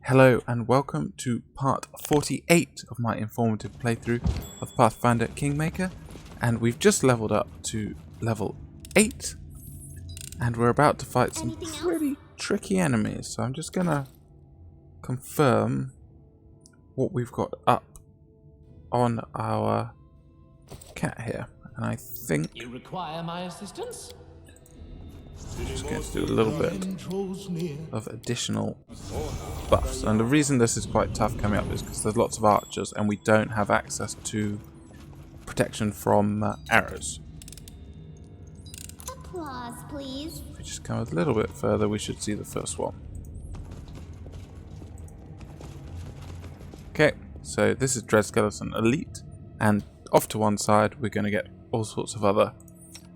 Hello and welcome to part 48 of my informative playthrough of Pathfinder Kingmaker, and we've just leveled up to level 8 and we're about to fight some pretty tricky enemies, so I'm just gonna confirm what we've got up on our cat here, and I think you require my assistance? I'm just going to do a little bit of additional buffs. And the reason this is quite tough coming up is because there's lots of archers and we don't have access to protection from arrows. Applause, please. If we just come a little bit further, we should see the first one. Okay, so this is Dread Skeleton Elite, and off to one side we're going to get all sorts of other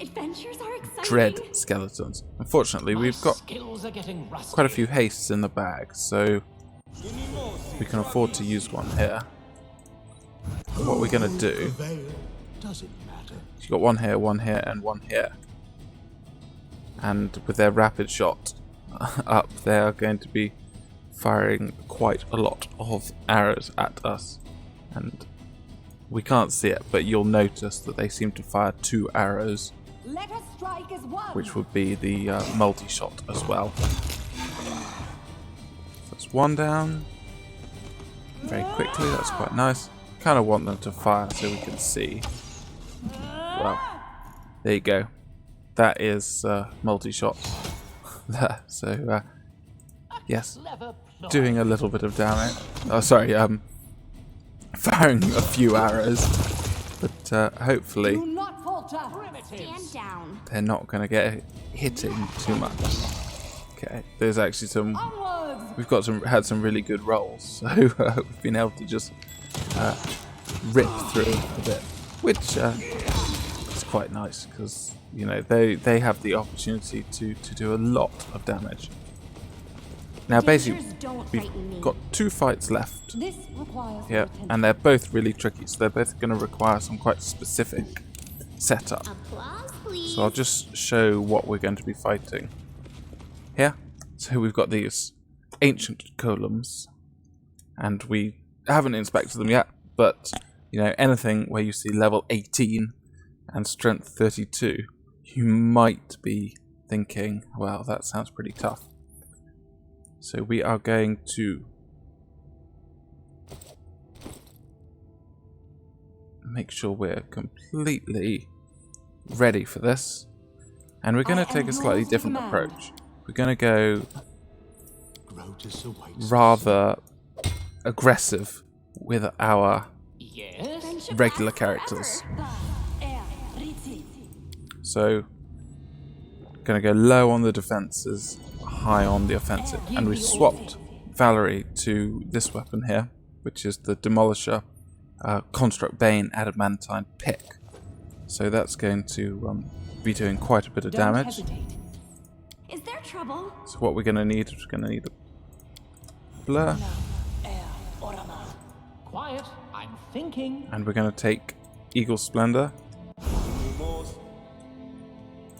Adventures are exciting. Dread Skeletons. Unfortunately, we've got quite a few hastes in the bag, so we can afford to use one here. What we're going to do, you've got one here, and one here. And with their rapid shot up, they are going to be firing quite a lot of arrows at us. And we can't see it, but you'll notice that they seem to fire 2 arrows, Let us strike as one. which would be the multi-shot as well. That's one down. Very quickly, that's quite nice. Kind of want them to fire so we can see. Well, there you go. That is multi-shot there. So, yes, doing a little bit of damage. Oh, sorry, firing a few arrows, but hopefully Do not falter. Stand down. they're not going to get hitting too much. Okay, there's actually some. Onwards. We've had some really good rolls, so we've been able to just rip through a bit, which is quite nice because you know they have the opportunity to do a lot of damage. Now basically we've got 2 fights left This requires here, and they're both really tricky, so they're both going to require some quite specific setup. Applause, please. So I'll just show what we're going to be fighting here. So we've got these Ancient Golems, and we haven't inspected them yet, but you know, anything where you see level 18 and strength 32, you might be thinking, well, that sounds pretty tough. So we are going to make sure we're completely ready for this, and we're going to take a slightly different approach. We're going to go rather aggressive with our regular characters. So going to go low on the defenses, high on the offensive, and we swapped Valerie to this weapon here, which is the Demolisher Construct Bane Adamantine Pick. So that's going to be doing quite a bit of damage. Is there trouble? So what we're going to need is we're going to need a blur, Quiet, I'm thinking. and we're going to take Eagle Splendor.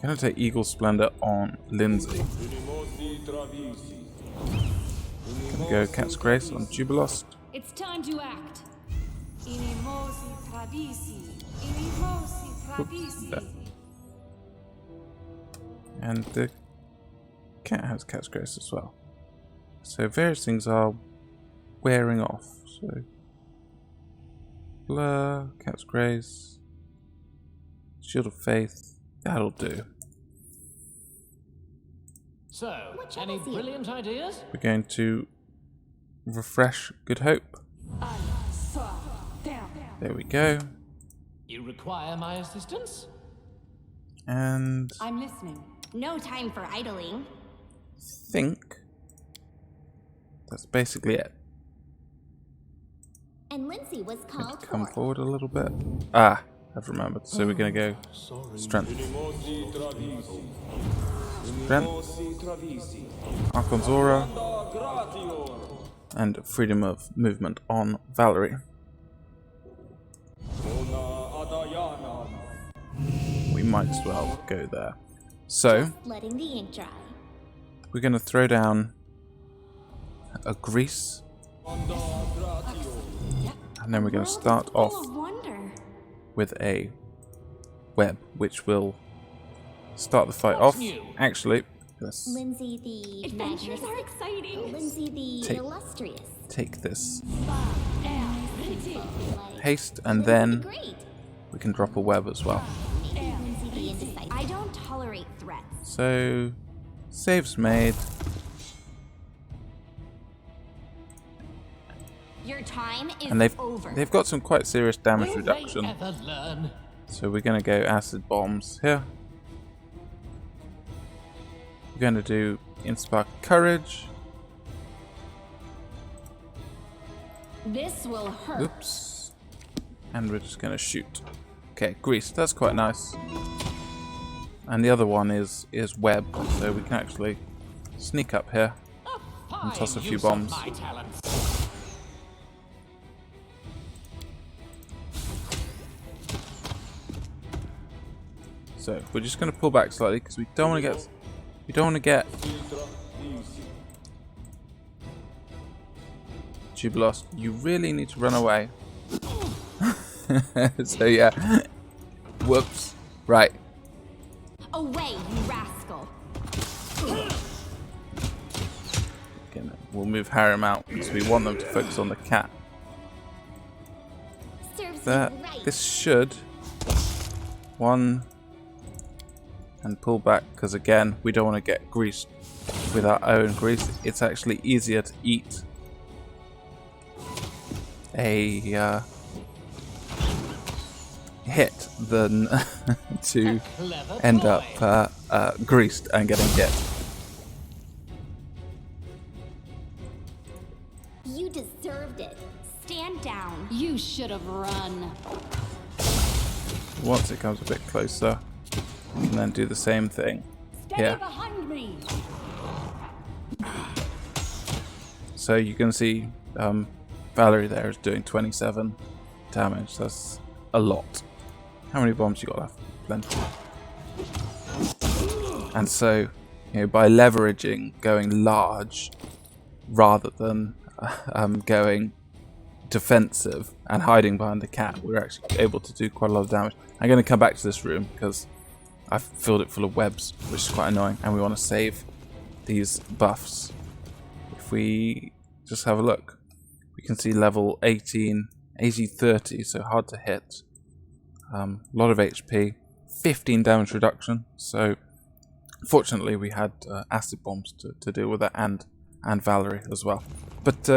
Going to take Eagle Splendor on Lindsay. Going to go Cat's Grace on Jubilost. It's time to act. Inimosi tradisi. Inimosi tradisi. And the cat has Cat's Grace as well. So various things are wearing off. So Blur, Cat's Grace, Shield of Faith, that'll do. So, any brilliant ideas? We're going to refresh Good Hope. There we go. You require my assistance? And I'm listening. No time for idling. think that's basically it. And Lindsay was called Come for. forward a little bit. Ah, I've remembered. So we're going to go Strength. Strength. Archon's Aura. And Freedom of Movement on Valerie. We might as well go there. So, Letting the ink dry. we're going to throw down a grease. And then we're going to start off with a web, which will start the fight off. Actually, let's Lindsay the adventures are exciting. Lindsay the illustrious. take this haste, and then we can drop a web as well. Lindsay the indecisive. I don't tolerate threats. So, saves made. Your time is And over. they've got some quite serious damage Will reduction. they ever learn? So we're going to go acid bombs here. We're going to do inspire courage. This will hurt. Oops. And we're just going to shoot. Okay, grease. That's quite nice. And the other one is web, so we can actually sneak up here and toss a few bombs. So we're just going to pull back slightly because we don't want to get Jubilost. You really need to run away. So yeah, whoops. Right. Away, you rascal. We'll move Harem out because we want them to focus on the cat. Serves you right. This should one. And pull back, because again, we don't want to get greased with our own grease. It's actually easier to eat a hit than to end up greased and getting hit. You deserved it. Stand down. You should have run. Once it comes a bit closer, we can then do the same thing here. Behind me. So you can see Valerie there is doing 27 damage. That's a lot. How many bombs you got left? Plenty. And so, by leveraging going large rather than going defensive and hiding behind the cat, we're actually able to do quite a lot of damage. I'm going to come back to this room because I've filled it full of webs, which is quite annoying, and we want to save these buffs. If we just have a look, we can see level 18, AC 30, so hard to hit. A lot of HP, 15 damage reduction, so fortunately we had acid bombs to deal with that, and Valerie as well. But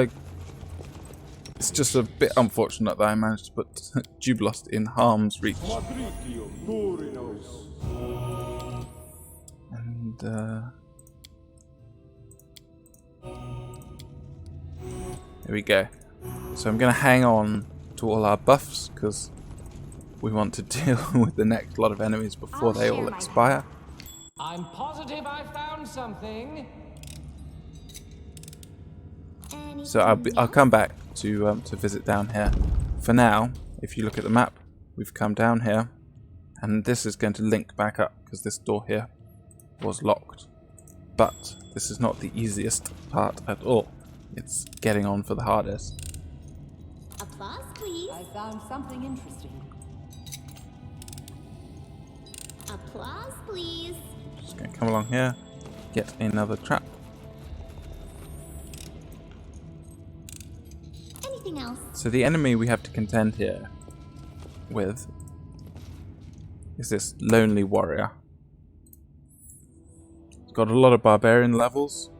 it's just a bit unfortunate that I managed to put Jubilost in harm's reach. And there we go. So I'm going to hang on to all our buffs because we want to deal with the next lot of enemies before they all expire. I'm positive I found something. So I'll come back to visit down here. For now, if you look at the map, we've come down here, and this is going to link back up because this door here was locked. But this is not the easiest part at all. It's getting on for the hardest. Applause, please. I found something interesting. Applause, please. Just going to come along here, get another trap. Anything else? So the enemy we have to contend here with is this Lonely Warrior. It's got a lot of barbarian levels,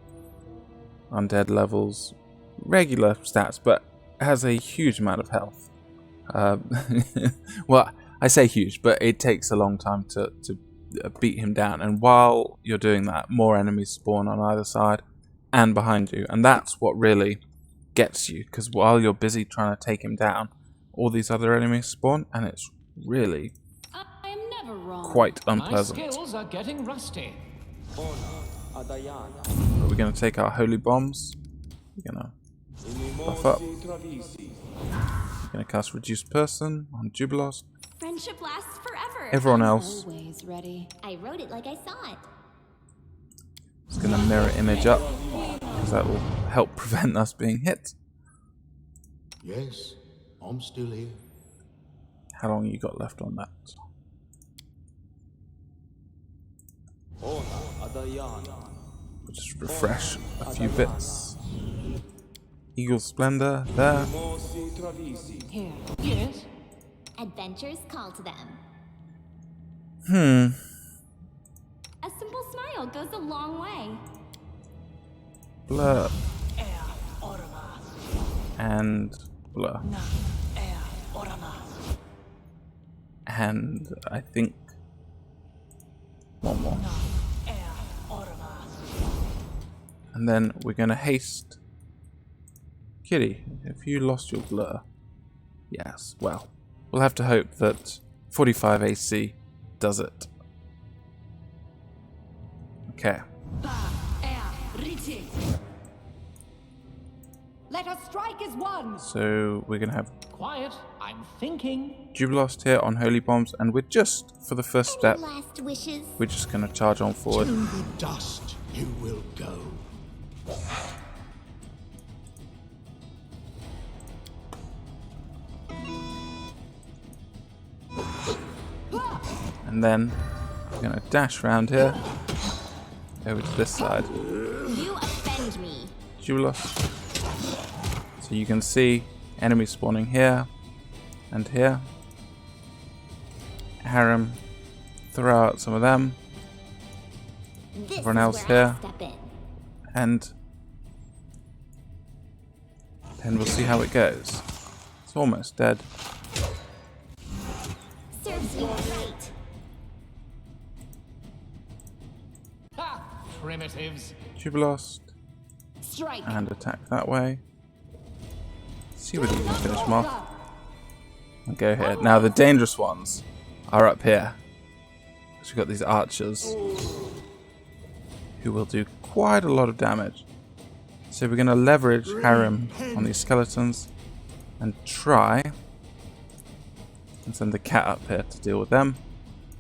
undead levels, regular stats, but has a huge amount of health. Well, I say huge, but it takes a long time to beat him down, and while you're doing that, more enemies spawn on either side and behind you, and that's what really gets you, because while you're busy trying to take him down, all these other enemies spawn, and it's really quite unpleasant. My skills are getting rusty. We're going to take our holy bombs. We're going to buff up. We're going to cast Reduced Person on Jubilost. Friendship lasts forever. Everyone else Always ready. I wrote it like I saw it. is going to mirror image up, because that will help prevent us being hit. Yes, I'm still here. How long you got left on that? We'll just refresh a few bits. Eagle Splendor there. Here. Yes? Adventures call to them. A simple smile goes a long way. Blur. And blur. And I think one more. And then we're going to haste. Kitty, have you lost your blur? Yes, well, we'll have to hope that 45 AC does it. Okay. Let us strike as one. So we're going to have Quiet. I'm thinking. Jubilost here on Holy Bombs, and we're just, for the first step, Last wishes. we're just going to charge on forward. To the dust you will go. And then we're going to dash around here, over to this side. You offend me. Jubilost. So you can see enemies spawning here and here. Harem, throw out some of them. This Everyone is else where I here. step in. And then we'll see how it goes. It's almost dead. Serves you right. Ha! Primitives. Jubilost. Strike. And attack that way. See whether you can finish them off. And go here. Now the dangerous ones are up here. So we've got these archers who will do quite a lot of damage. So we're going to leverage Harem on these skeletons and try and send the cat up here to deal with them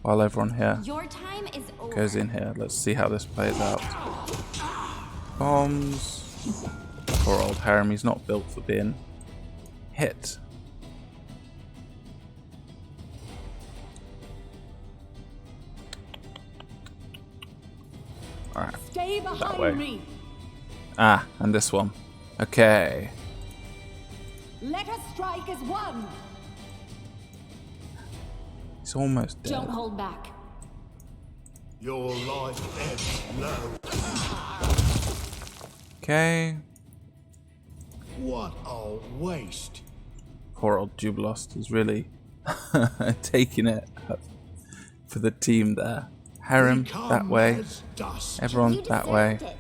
while everyone here Your time is over. goes in here. Let's see how this plays out. Bombs. Poor old Harem, he's not built for being hit. Alright, Stay way. behind me. ah, and this one. Okay, Let us strike as one. he's almost dead. Don't hold back. Your life ebbs low. Okay, What a waste. poor old Jubilost is really taking it for the team there. Harem Become that way, as dust. everyone You that way. deserved it.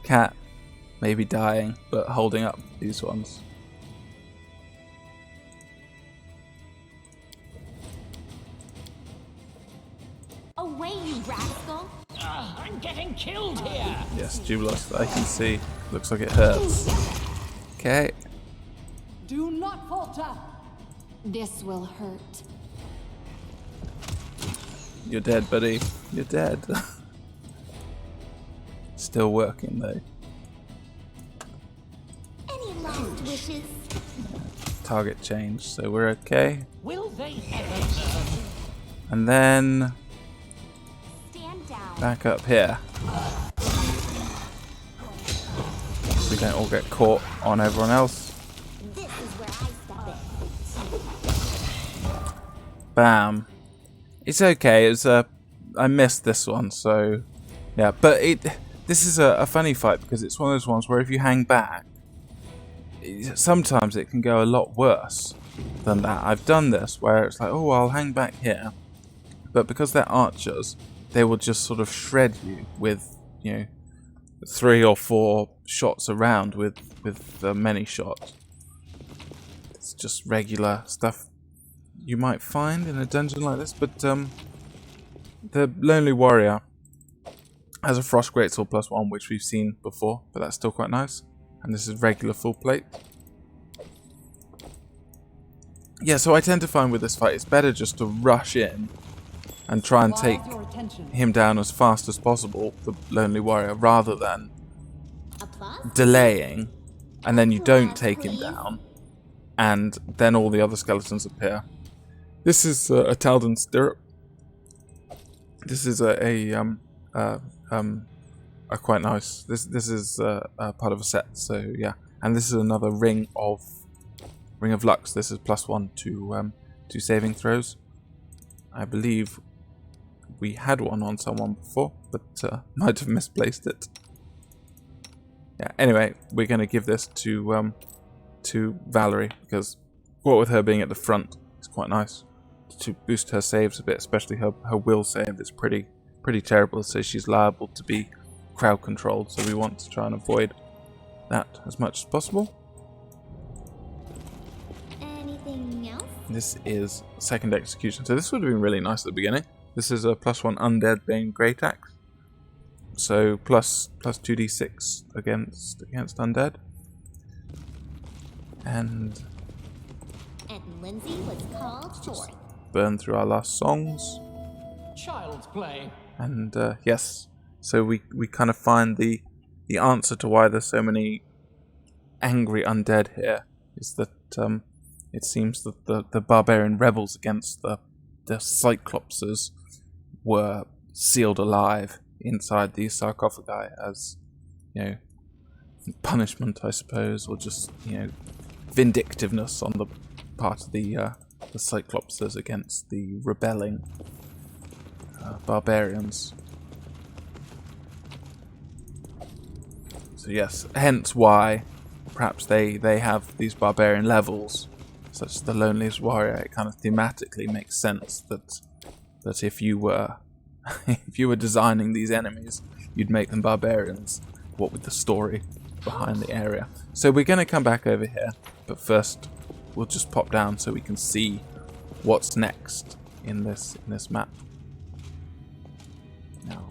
Cat maybe dying, but holding up these ones. Away, you rascal. I'm getting killed here. Yes, Jubilost, I can see. Looks like it hurts. Okay, Do not falter. This will hurt. you're dead, buddy. You're dead. Still working though. Any last wishes? Target change, so we're okay. Will they ever learn? And then Stand down. back up here. So we don't all get caught on everyone else. This is where I step in. Bam. It's okay. It's I missed this one, so yeah. But this is a funny fight because it's one of those ones where if you hang back, sometimes it can go a lot worse than that. I've done this where it's like, oh, I'll hang back here, but because they're archers, they will just sort of shred you with, 3 or 4 shots around with many shots. It's just regular stuff you might find in a dungeon like this, but the Lonely Warrior has a Frost Greatsword +1, which we've seen before, but that's still quite nice. And this is regular full plate. Yeah, so I tend to find with this fight, it's better just to rush in and try and take Your attention. him down as fast as possible, the Lonely Warrior, rather than Applause? delaying and then you don't take him down, and then all the other skeletons appear. This is a Taldan Stirrup. This is a quite nice. This is part of a set. So yeah, and this is another ring of Lux. This is +1 to saving throws. I believe we had one on someone before, but might have misplaced it. Yeah. Anyway, we're going to give this to Valerie, because what with her being at the front, it's quite nice to boost her saves a bit, especially her will save is pretty terrible, so she's liable to be crowd controlled. So we want to try and avoid that as much as possible. Anything else? This is second execution, so this would have been really nice at the beginning. This is a +1 undead Bane Great Axe. So plus 2d6 against undead. And Lindsay was called forth. Burn through our last songs. Child's play. And yes, so we kind of find the answer to why there's so many angry undead here is that it seems that the barbarian rebels against the Cyclopses were sealed alive inside these sarcophagi as, you know, punishment, I suppose, or just, you know, vindictiveness on the part of the Cyclopses against the rebelling barbarians. So yes, hence why perhaps they have these barbarian levels, such as the Loneliest Warrior. It kind of thematically makes sense that if you were designing these enemies, you'd make them barbarians, what with the story behind the area. So we're going to come back over here, but first we'll just pop down so we can see what's next in this map. Now,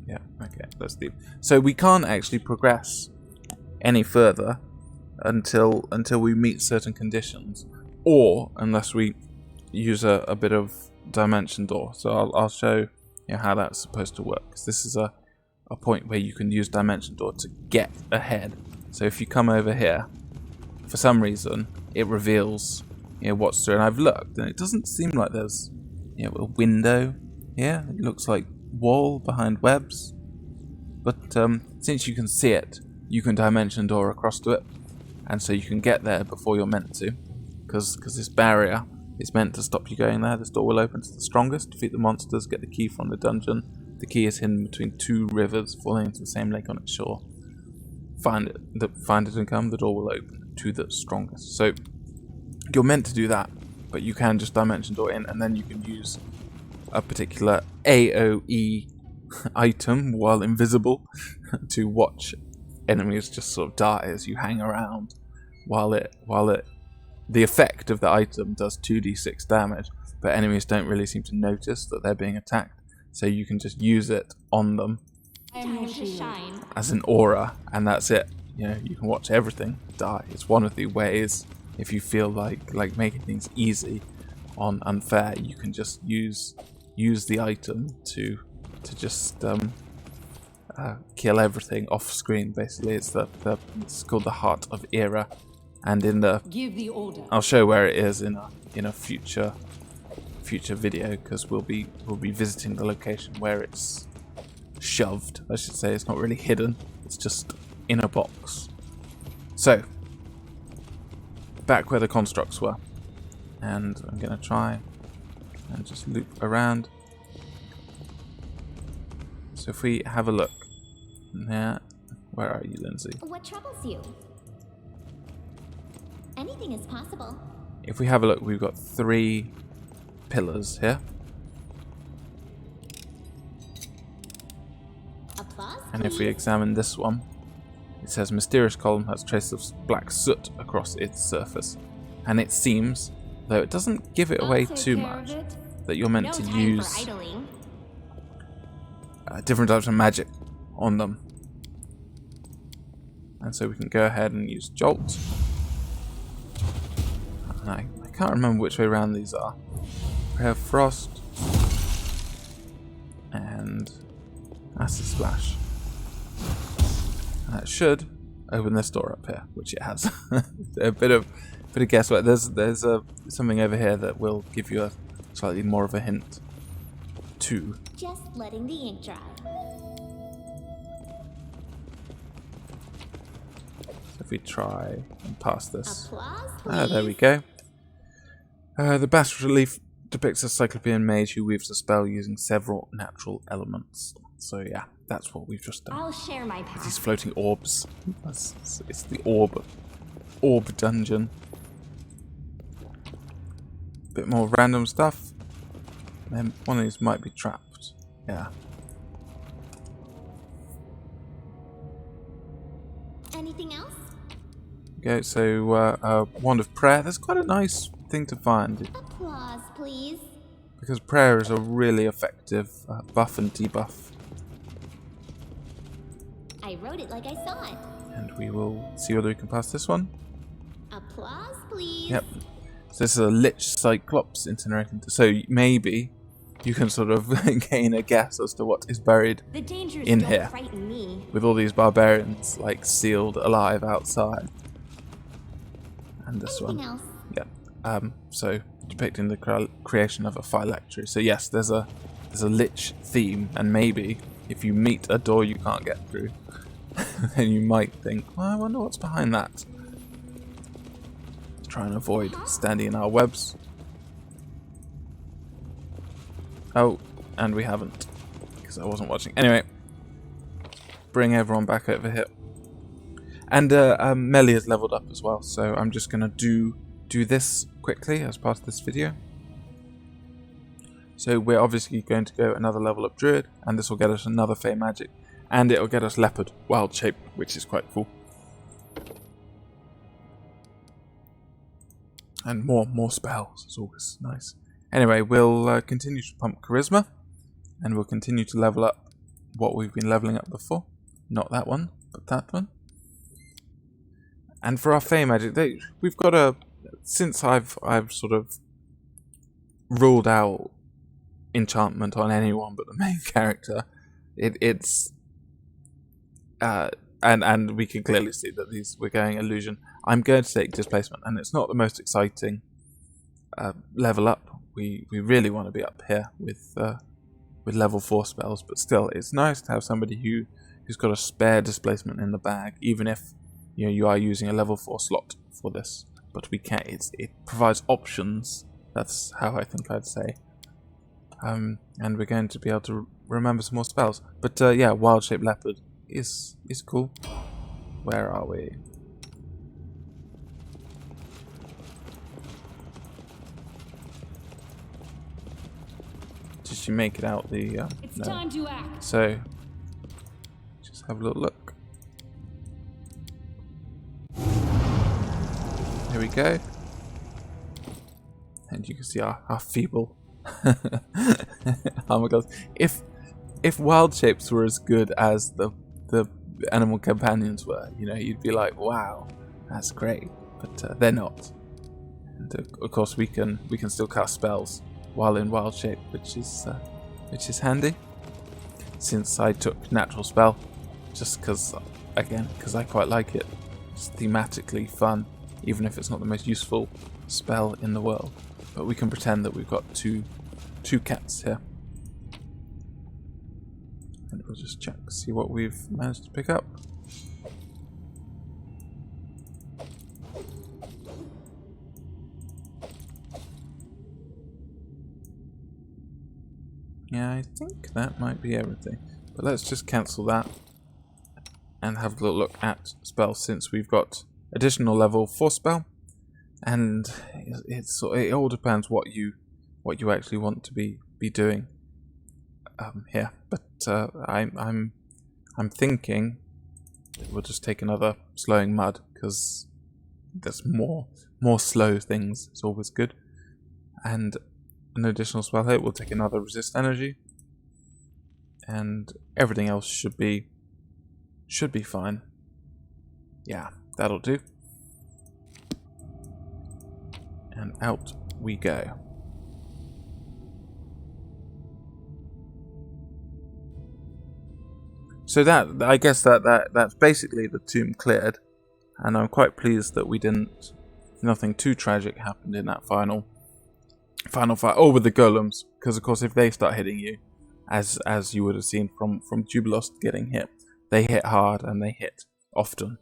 yeah, okay, let's leave. So we can't actually progress any further until we meet certain conditions, or unless we use a bit of dimension door. So I'll show you how that's supposed to work. 'Cause this is a point where you can use dimension door to get ahead. So if you come over here, for some reason it reveals, you know, what's through. And I've looked, and it doesn't seem like there's, you know, a window here. It looks like wall behind webs. But since you can see it, you can dimension door across to it, and so you can get there before you're meant to, because this barrier is meant to stop you going there. This door will open to the strongest. Defeat the monsters. Get the key from the dungeon. The key is hidden between two rivers falling into the same lake on its shore. Find it and come. The door will open to the strongest. So you're meant to do that, but you can just dimension door in, and then you can use a particular AOE item while invisible to watch enemies just sort of die as you hang around, while the effect of the item does 2d6 damage, but enemies don't really seem to notice that they're being attacked, so you can just use it on them Time to shine. as an aura, and that's it. You know, you can watch everything die. It's one of the ways, if you feel like making things easy on Unfair, you can just use the item to just kill everything off screen. Basically, it's called the Heart of Era, and Give the order. I'll show where it is in a future video, because we'll be visiting the location where it's shoved. I should say it's not really hidden. It's just in a box. So back where the constructs were, and I'm gonna try and just loop around. So if we have a look, yeah, where are you, Lindsay? What troubles you? Anything is possible. If we have a look, we've got 3 pillars here, Applause, and if we please. examine this one, it says mysterious column has traces of black soot across its surface, and it seems, though it doesn't give it away I'll take too care of much, it. that you're meant No to time use for idling. different types of magic on them. And so we can go ahead and use Jolt. And I can't remember which way around these are. We have Frost and Acid Splash. And that should open this door up here, which it has. A bit of guesswork. There's something over here that will give you a slightly more of a hint too. Just letting the ink dry. So if we try and pass this. Applause, please. There we go. The bas relief depicts a cyclopean mage who weaves a spell using several natural elements. So yeah, that's what we've just done. I'll share my These path. floating orbs. It's the orb dungeon. Bit more random stuff. Then one of these might be trapped. Yeah. Anything else? Okay, so wand of prayer. That's quite a nice thing to find Applause, please. because prayer is a really effective buff and debuff. I wrote it like I saw it. And we will see whether we can pass this one. Applause, please. Yep. So this is a Lich Cyclops incinerating. So maybe you can sort of gain a guess as to what is buried The dangers in don't here frighten me. with all these barbarians like sealed alive outside. And this Anything one. else? Yeah. So depicting the creation of a phylactery. So yes, there's a Lich theme, and maybe if you meet a door you can't get through, then you might think, well, I wonder what's behind that. Try and avoid standing in our webs. Oh, and we haven't, because I wasn't watching. Anyway, bring everyone back over here. And Meli is leveled up as well, so I'm just gonna do this quickly as part of this video. So we're obviously going to go another level up Druid, and this will get us another Fey Magic, and it will get us Leopard, Wild Shape, which is quite cool. And more spells, it's always nice. Anyway, we'll continue to pump Charisma, and we'll continue to level up what we've been leveling up before. Not that one, but that one. And for our Fey Magic, we've got a... Since I've sort of ruled out enchantment on anyone but the main character, it's... And we can clearly see that we're going illusion. I'm going to take displacement, and it's not the most exciting level up. We really want to be up here with level 4 spells, but still, it's nice to have somebody who's got a spare displacement in the bag, even if you are using a level 4 slot for this. But we can't. It provides options. That's how I think I'd say. And we're going to be able to remember some more spells. But yeah, Wild Shape Leopard is cool. Where are we? Did she make it out the... It's no. time to act. So, just have a little look. Here we go. And you can see our feeble armor class. If wild shapes were as good as the animal companions were, you'd be like, wow, that's great. But they're not. And of course, we can still cast spells while in wild shape, which is handy. Since I took natural spell, just because I quite like it. It's thematically fun, even if it's not the most useful spell in the world. But we can pretend that we've got two cats here. And we'll just check, see what we've managed to pick up. Yeah, I think that might be everything. But let's just cancel that and have a little look at spells, since we've got additional level 4 spell, and it all depends what you actually want to be doing here. But I'm thinking we'll just take another slowing mud, because there's more slow things. It's always good. And an additional spell hit. We'll take another resist energy, and everything else should be fine. Yeah, that'll do. And out we go. So that, I guess that's basically the tomb cleared, and I'm quite pleased that we didn't. Nothing too tragic happened in that final fight. Oh, with the golems, because of course if they start hitting you, as you would have seen from Jubilost getting hit, they hit hard and they hit often.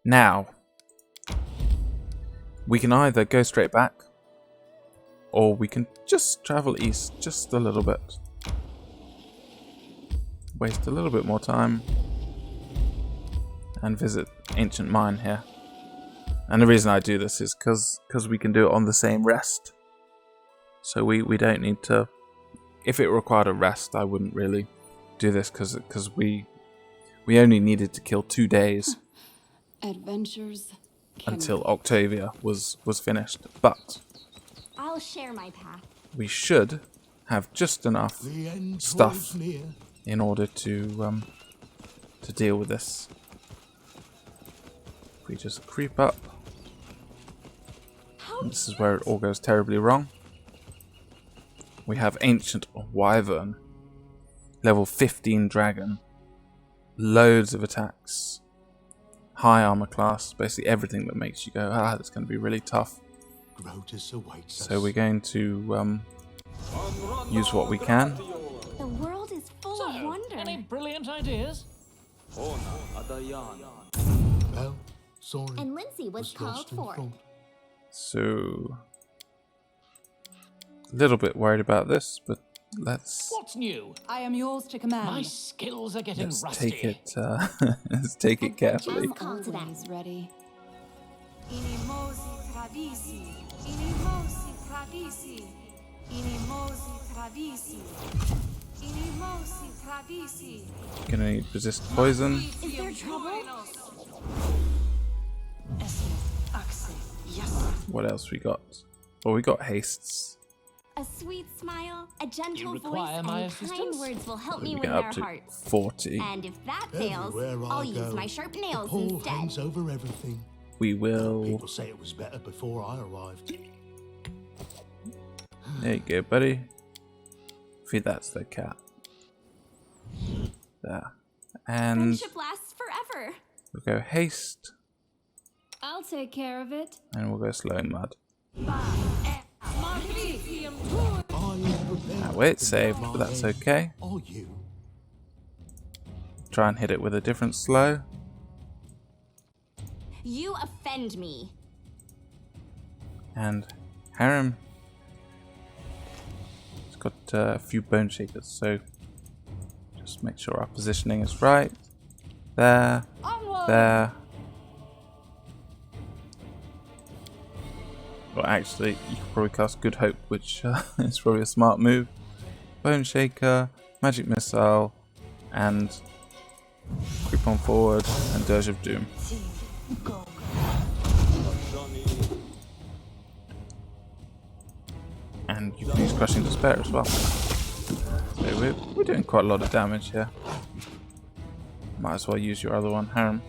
Now we can either go straight back, or we can just travel east just a little bit. Waste a little bit more time and visit Ancient Mine here. And the reason I do this is because we can do it on the same rest. So we don't need to... If it required a rest, I wouldn't really do this because we only needed to kill 2 days Adventures until Octavia was finished. But I'll share my path. we should have just enough The end stuff draws near. in order to deal with this. If we just creep up, this is where it all goes terribly wrong. We have Ancient Wyvern, level 15 dragon, loads of attacks, high armor class, basically everything that makes you go, ah, that's going to be really tough. Grotus awaits So us. we're going to use what we can. The world is full of wonder. Any brilliant ideas? Well, sorry. And Lindsay was called lost in for. thought. So, a little bit worried about this, but let's I am yours to command. My skills are getting let's rusty. take it. Let's take it carefully. Just call to them. Always ready. Inimosi tradisi, inimosi tradisi, inimosi tradisi, inimosi tradisi. Gonna need resist poison. Is there trouble? What else we got? Well, we got hastes. A sweet smile, a gentle You voice, require my and kind assistance? words will help We me win get their up to hearts. 40. And if that fails, Everywhere I'll I use go, my sharp the nails pall instead. hangs over everything. We will. People say it was better before I arrived. There you go, buddy. Feed that's the cat. There. And Friendship lasts forever. we'll go haste, I'll take care of it. and we'll go slow mud. I am prepared. That way it's to saved, my but that's end. okay. Are you? Try and hit it with a different slow. You offend me. And Harem. It's got a few bone shakers, so just make sure our positioning is right. There. There. Well, actually, you could probably cast Good Hope, which is probably a smart move. Bone Shaker, Magic Missile, and creep on forward, and Dirge of Doom. And you can use Crushing Despair as well. So we're doing quite a lot of damage here. Might as well use your other one, Harem.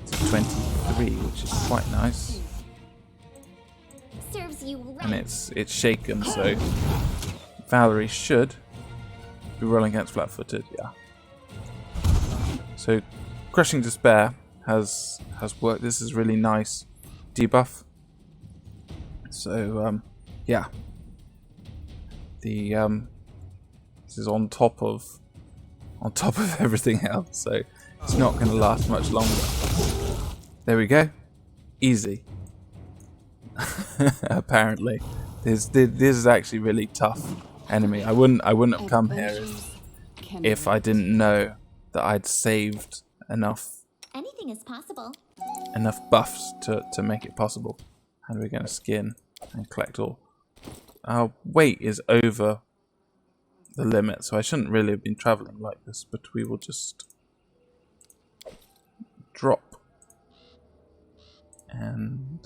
It's 23, which is quite nice. Serves you right. And it's shaken, so Valerie should be rolling against flat-footed, yeah. So Crushing Despair has worked. This is really nice debuff. So yeah, the this is on top of everything else, so it's not going to last much longer. There we go, easy. Apparently, this is actually really tough enemy. I wouldn't have come here if I didn't know that I'd saved enough Anything is possible. buffs to make it possible. And we're going to skin and collect all. Our weight is over the limit, so I shouldn't really have been traveling like this, but we will just drop and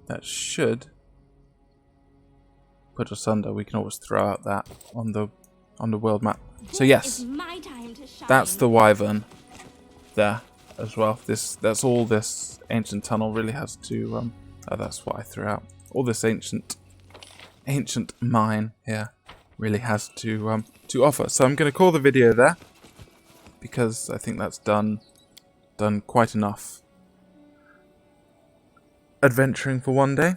that should put us under. We can always throw out that on the world map. So yes, It's my time to shine. that's the Wyvern there as well. That's all this ancient tunnel really has to oh, that's what I threw out. All this ancient ancient mine here really has to offer. So I'm going to call the video there, because I think that's done quite enough adventuring for one day,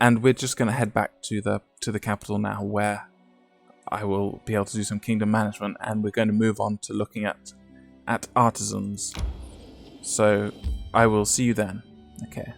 and we're just going to head back to the capital now, where I will be able to do some kingdom management, and we're going to move on to looking at artisans. So I will see you then. Okay.